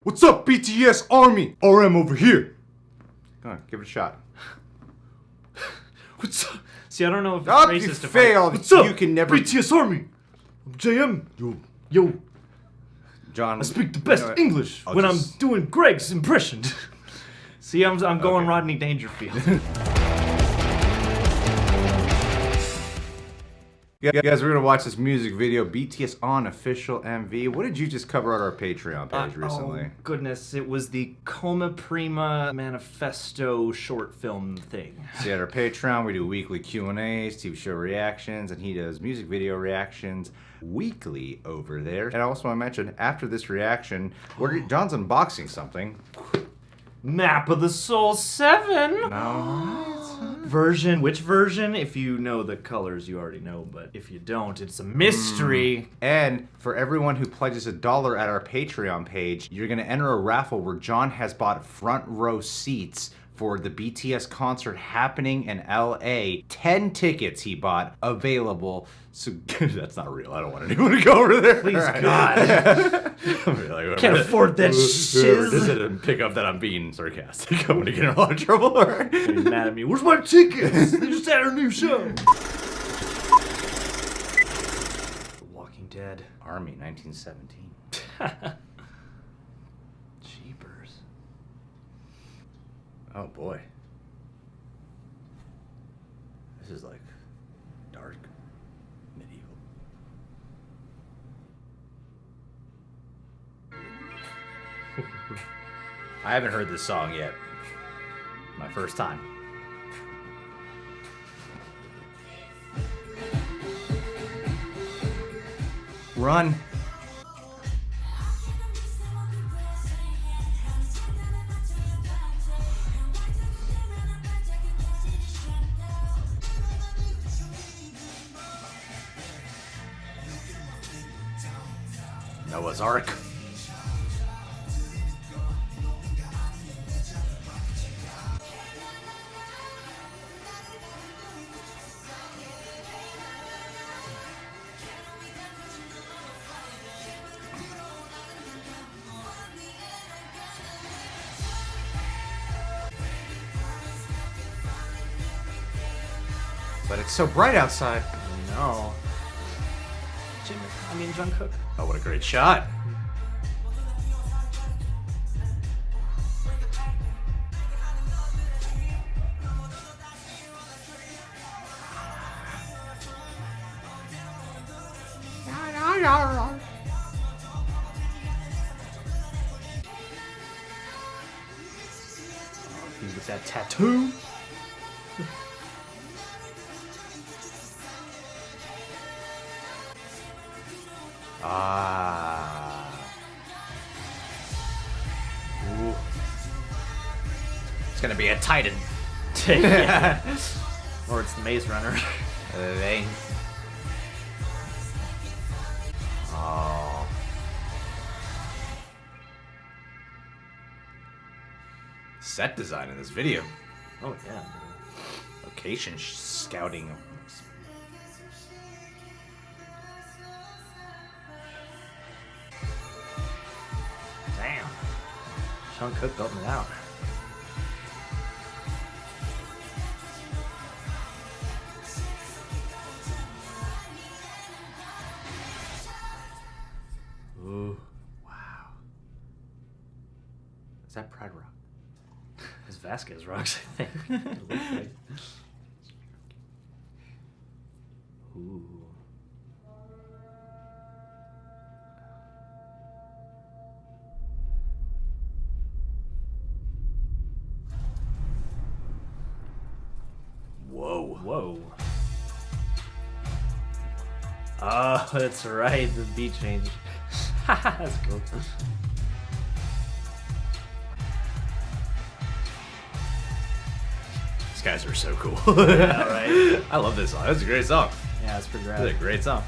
What's up, BTS Army? RM over here. Come on, give it a shot. What's up? See, I don't know if it's Oh, racist you if failed. What's up? You can never. BTS Army. I'm JM. Yo. John, I speak the best you know what? English I'll when just- I'm doing Greg's impression. See, I'm going Rodney Dangerfield. Yeah, guys, we're gonna watch this music video, BTS on official MV. What did you just cover on our Patreon page recently? Oh, goodness. It was the Coma Prima Manifesto short film thing. See, at our Patreon, we do weekly Q&As, TV show reactions, and he does music video reactions weekly over there. And I also want to mention, after this reaction, John's unboxing something. Map of the Soul 7! No. Version. Which version? If you know the colors, you already know. But if you don't, it's a mystery. And for everyone who pledges $1 at our Patreon page, you're going to enter a raffle where John has bought front row seats for the BTS concert happening in LA. 10 tickets he bought available. So that's not real. I don't want anyone to go over there. Please, God. Can't afford that shiz. Doesn't pick up that I'm being sarcastic. I'm gonna get in a lot of trouble. He's mad at me. Where's my tickets? They just had a new show. The Walking Dead. Army, 1917. Jeepers. Oh boy. This is like dark, medieval. I haven't heard this song yet. My first time. Run. Noah's Ark. But it's so bright outside. No. Jungkook. Oh, what a great shot. He's with that tattoo. Ooh. It's gonna be a Titan. Yeah. Or it's the Maze Runner. Oh. Set design in this video. Oh, yeah. Location scouting. Damn. Jungkook built it out. Ooh. Wow. Is that Pride Rock? It's Vasquez rocks, I think. It looks like. Ooh. Whoa. Whoa. Oh, that's right. The beat change. That's cool. These guys are so cool. Yeah, right. I love this song. That's a great song. Yeah, it's pretty That's a rad. great song.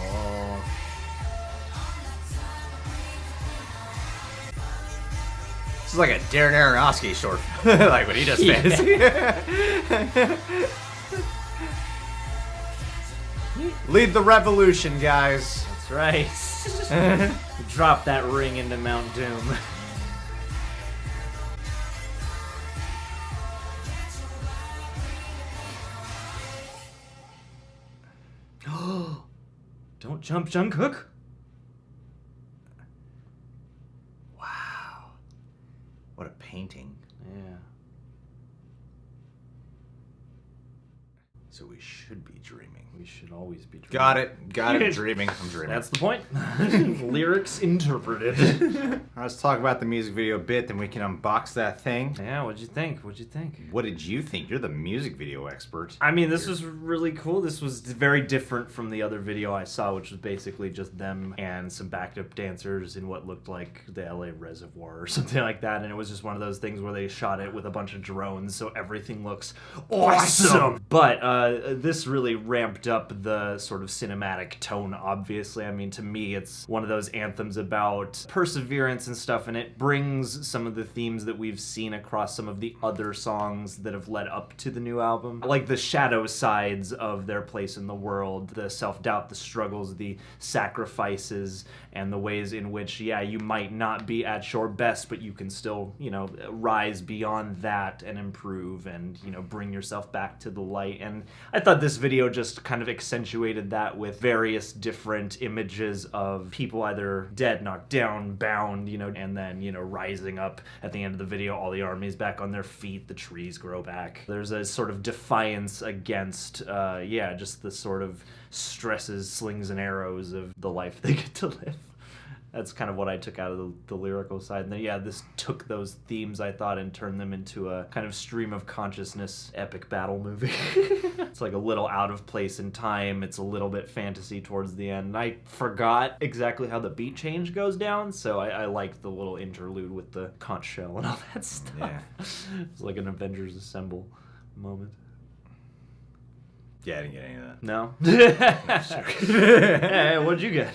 Oh. This is is like a Darren Aronofsky short, like when he does fantasy. Lead the revolution, guys. That's right. Drop that ring into Mount Doom. Don't jump, Jungkook. Wow. What a painting. Yeah. So we should be dreaming. We should always be dreaming. Got it. Dreaming. I'm dreaming. That's the point. Lyrics interpreted. Let's talk about the music video a bit, then we can unbox that thing. Yeah, what'd you think? What did you think? You're the music video expert. I mean, this was really cool. This was very different from the other video I saw, which was basically just them and some backup dancers in what looked like the LA Reservoir or something like that. And it was just one of those things where they shot it with a bunch of drones, so everything looks awesome. But this really ramped up the sort of cinematic tone, obviously. I mean, to me, it's one of those anthems about perseverance and stuff, and it brings some of the themes that we've seen across some of the other songs that have led up to the new album. Like the shadow sides of their place in the world, the self-doubt, the struggles, the sacrifices, and the ways in which, yeah, you might not be at your best, but you can still, you know, rise beyond that and improve and, you know, bring yourself back to the light. And I thought this video just kind of accentuated that with various different images of people either dead, knocked down, bound, you know, and then, you know, rising up at the end of the video, all the armies back on their feet, the trees grow back. There's a sort of defiance against, yeah, just the sort of stresses, slings, and arrows of the life they get to live. That's kind of what I took out of the lyrical side. And then, yeah, this took those themes, I thought, and turned them into a kind of stream of consciousness epic battle movie. It's like a little out of place in time. It's a little bit fantasy towards the end. And I forgot exactly how the beat change goes down, so I liked the little interlude with the conch shell and all that stuff. Yeah. It's like an Avengers Assemble moment. Yeah, I didn't get any of that. No? Hey, what'd you get?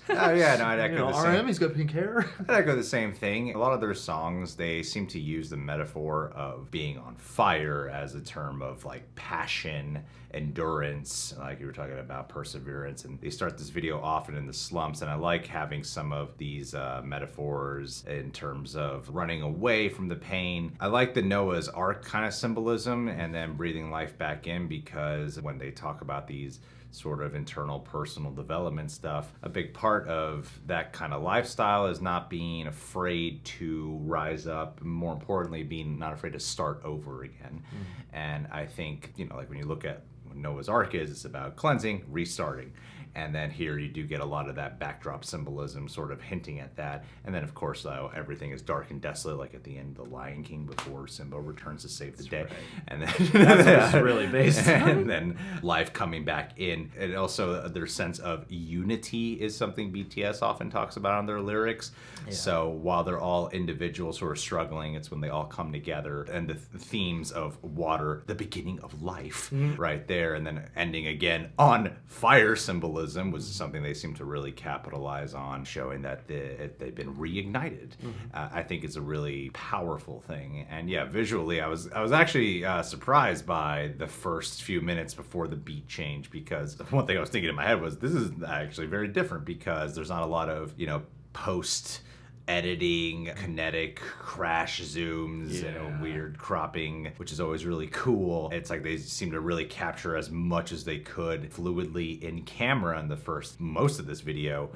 Oh, yeah, no, I'd echo the same. RM, he's got pink hair. I'd echo the same thing. A lot of their songs, they seem to use the metaphor of being on fire as a term of, like, passion, endurance, like you were talking about perseverance, and they start this video often in the slumps, and I like having some of these metaphors in terms of running away from the pain. I like the Noah's Ark kind of symbolism and then breathing life back in, because when they talk about these sort of internal personal development stuff, a big part of that kind of lifestyle is not being afraid to rise up, more importantly being not afraid to start over again. And I think, you know, like when you look at what Noah's Ark is, it's about cleansing, restarting. And then here you do get a lot of that backdrop symbolism sort of hinting at that. And then, of course, though, everything is dark and desolate, like at the end of The Lion King before Simba returns to save the day. Right. And then that's what it's really based on. And then life coming back in. And also their sense of unity is something BTS often talks about on their lyrics. Yeah. So while they're all individuals who are struggling, it's when they all come together. And the themes of water, the beginning of life, right there, and then ending again on fire symbolism was something they seem to really capitalize on, showing that they've been reignited. I think it's a really powerful thing. And yeah, visually, I was actually surprised by the first few minutes before the beat change, because one thing I was thinking in my head was, this is actually very different, because there's not a lot of, you know, post editing, kinetic crash zooms, you know, weird cropping, which is always really cool. It's like they seem to really capture as much as they could fluidly in camera in the most of this video,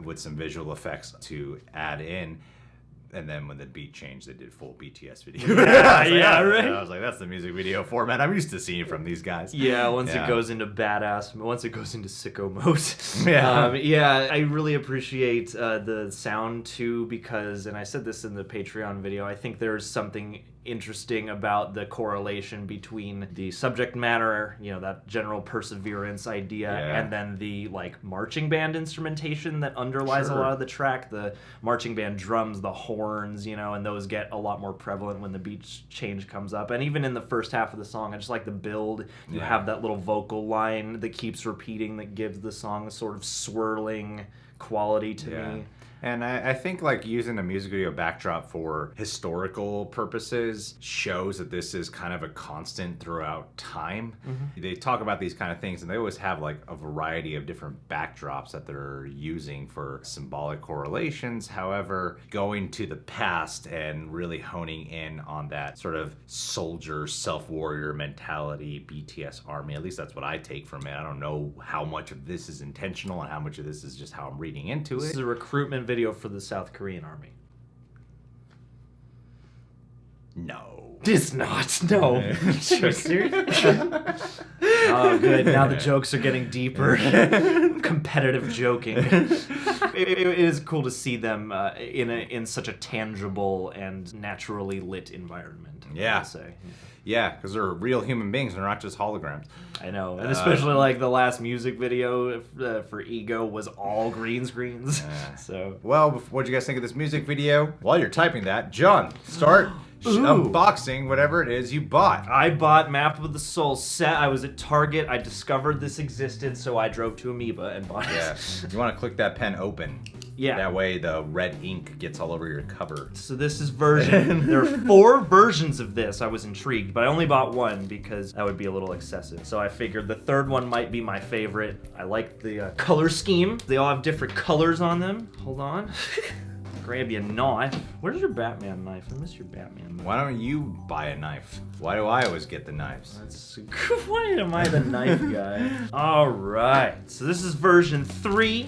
with some visual effects to add in. And then when the beat changed, they did full BTS video. Right. I was like, that's the music video format I'm used to seeing from these guys. Yeah, once it goes into badass, once it goes into sicko mode. Yeah. I really appreciate the sound too, because, and I said this in the Patreon video, I think there's something interesting about the correlation between the subject matter, you know, that general perseverance idea, and then the like marching band instrumentation that underlies a lot of the track, the marching band drums, the horns, you know, and those get a lot more prevalent when the beat change comes up. And even in the first half of the song, I just like the build. You have that little vocal line that keeps repeating that gives the song a sort of swirling quality to me. And I think like using a music video backdrop for historical purposes shows that this is kind of a constant throughout time. They talk about these kind of things and they always have like a variety of different backdrops that they're using for symbolic correlations. However, going to the past and really honing in on that sort of soldier, self-warrior mentality, BTS army, at least that's what I take from it. I don't know how much of this is intentional and how much of this is just how I'm reading into it. This is a recruitment video for the South Korean army. No. It's not. No. Are you serious? Oh, good. Now the jokes are getting deeper. Competitive joking. It is cool to see them in such a tangible and naturally lit environment. Yeah. I'll say. Yeah, because they're real human beings. They're not just holograms. I know, and especially like the last music video for Ego was all green screens. So, well, what'd you guys think of this music video? While you're typing that, John, start unboxing whatever it is you bought. I bought Map of the Soul set. I was at Target. I discovered this existed, so I drove to Amoeba and bought it. Yeah, you want to click that pen open. Yeah. That way the red ink gets all over your cover. So this is version. There are 4 versions of this. I was intrigued, but I only bought one because that would be a little excessive. So I figured the third one might be my favorite. I like the color scheme. They all have different colors on them. Hold on. Grab you a knife. Where's your Batman knife? I miss your Batman knife. Why don't you buy a knife? Why do I always get the knives? Why am I the knife guy? All right. So this is version 3.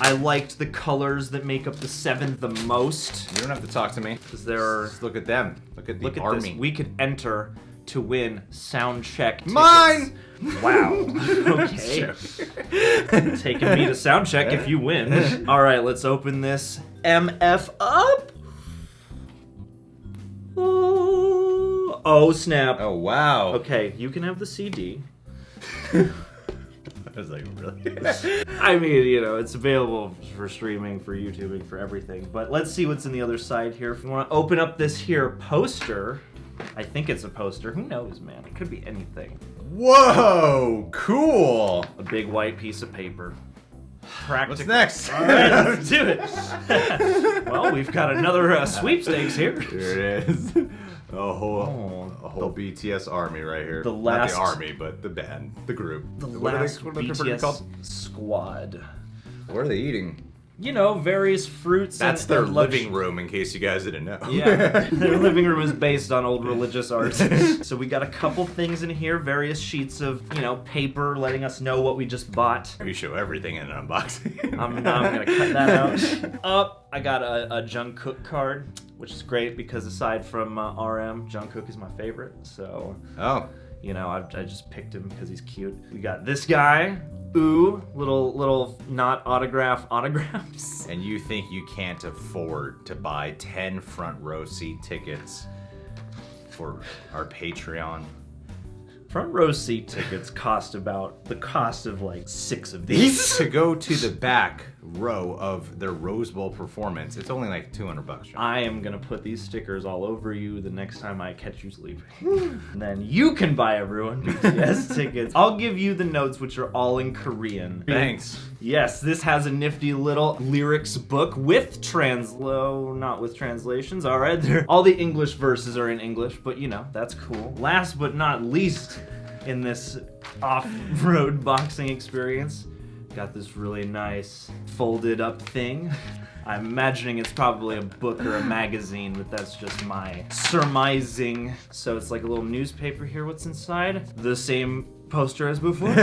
I liked the colors that make up the 7 the most. You don't have to talk to me. Because there are... Just look at them. Look at the army. This. We could enter to win sound check tickets. Mine! Wow. Okay. Taking me to sound check if you win. All right, let's open this MF up. Oh, snap. Oh, wow. Okay, you can have the CD. I was like, really? I mean, you know, it's available for streaming, for YouTubing, for everything. But let's see what's in the other side here. If you want to open up this here poster, I think it's a poster. Who knows, man? It could be anything. Whoa, cool. A big white piece of paper. Practical. What's next? All right, let's do it. Well, we've got another sweepstakes here. Here it is. A whole BTS army right here. The last... Not the army, but the band, the group. What are they BTS called? Squad. What are they eating? You know, various fruits. That's their living room, in case you guys didn't know. Yeah, their living room is based on old religious art. So we got a couple things in here, various sheets of, you know, paper letting us know what we just bought. We show everything in an unboxing. I'm gonna cut that out. I got a Jungkook card, which is great because aside from RM, Jungkook is my favorite. So, you know, I just picked him because he's cute. We got this guy. Ooh, little not autographs. And you think you can't afford to buy 10 front row seat tickets for our Patreon? Front row seat tickets cost about the cost of like 6 of these. To go to the back row of their Rose Bowl performance, it's only like $200. John. I am gonna put these stickers all over you the next time I catch you sleeping. And then you can buy everyone BTS tickets. I'll give you the notes, which are all in Korean. Thanks. Yes, this has a nifty little lyrics book with not with translations. All right, all the English verses are in English, but you know, that's cool. Last but not least, in this off-road boxing experience, got this really nice folded up thing. I'm imagining it's probably a book or a magazine, but that's just my surmising. So it's like a little newspaper here. What's inside? The same poster as before.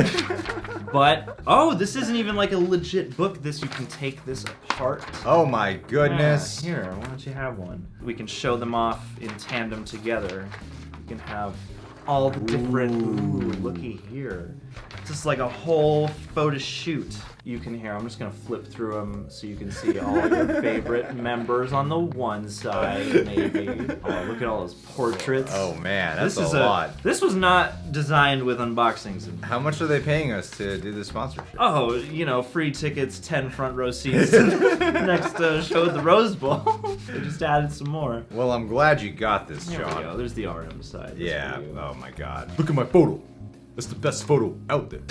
But, oh, this isn't even like a legit book. You can take this apart. Oh my goodness. Here, why don't you have one? We can show them off in tandem together. You can have all the different, ooh, looky here. Just like a whole photo shoot. You can hear, I'm just gonna flip through them so you can see all your favorite members on the one side, maybe. Oh, look at all those portraits. Oh man, that's a lot. This was not designed with unboxings. How much are they paying us to do this sponsorship? Oh, you know, free tickets, 10 front row seats to the next show at the Rose Bowl. They just added some more. Well, I'm glad you got this, There we John. go. There's the RM side. Yeah, oh my god. Look at my photo. That's the best photo out there.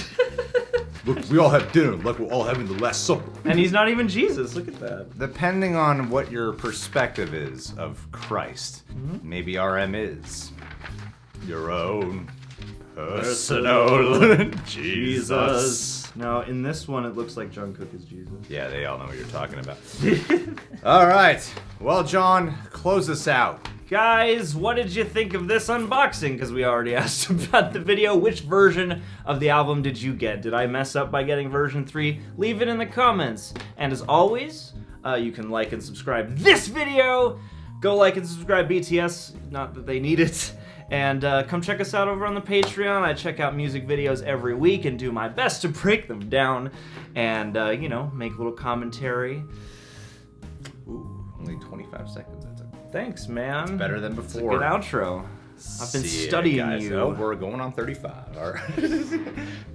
Look, we all have dinner like we're all having the Last Supper. And he's not even Jesus. Look at that. Depending on what your perspective is of Christ, maybe RM is your own personal Jesus. No, in this one, it looks like Jungkook is Jesus. Yeah, they all know what you're talking about. All right. Well, John, close us out. Guys, what did you think of this unboxing? Because we already asked about the video. Which version of the album did you get? Did I mess up by getting version 3? Leave it in the comments. And as always, you can like and subscribe this video. Go like and subscribe BTS. Not that they need it. And come check us out over on the Patreon. I check out music videos every week and do my best to break them down and, you know, make a little commentary. Ooh, only 25 seconds. That's Thanks, man. it's better than It's a before. good outro. I've been See ya, studying guys. you. Oh, we're going on 35. All right.